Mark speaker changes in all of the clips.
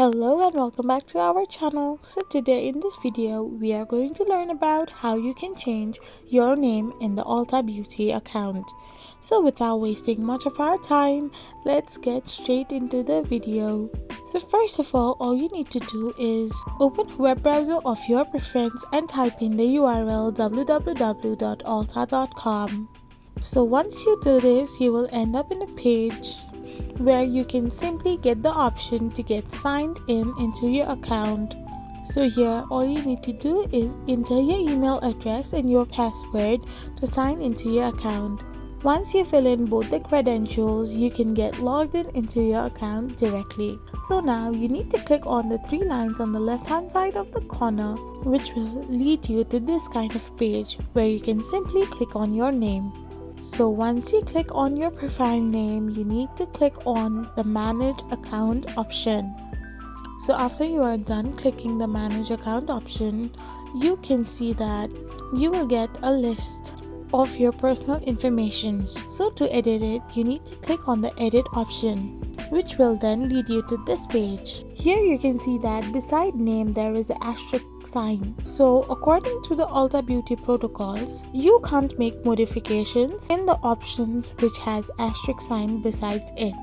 Speaker 1: Hello and welcome back to our channel. So today in this video we are going to learn about how you can change your name in the Ulta Beauty account. So without wasting much of our time, let's get straight into the video. So first of all you need to do is open a web browser of your preference and type in the URL www.ulta.com. So once you do this, you will end up in a page where you can simply get the option to get signed in into your account. So here all you need to do is enter your email address and your password to sign into your account. Once you fill in both the credentials, you can get logged in into your account directly. So now you need to click on the three lines on the left hand side of the corner, which will lead you to this kind of page where you can simply click on your name. So once you click on your profile name, you need to click on the manage account option. So after you are done clicking the manage account option, you can see that you will get a list of your personal information. So to edit it, you need to click on the edit option, which will then lead you to this page. Here you can see that beside name there is an asterisk sign. So according to the Ulta Beauty protocols, you can't make modifications in the options which has asterisk sign besides it.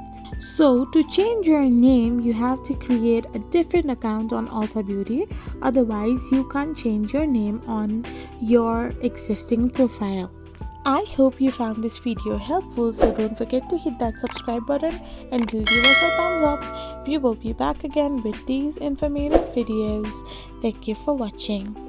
Speaker 1: So to change your name, you have to create a different account on Ulta Beauty. Otherwise, you can't change your name on your existing profile. I hope you found this video helpful, so don't forget to hit that subscribe button and do give us a thumbs up. We will be back again with these informative videos. Thank you for watching.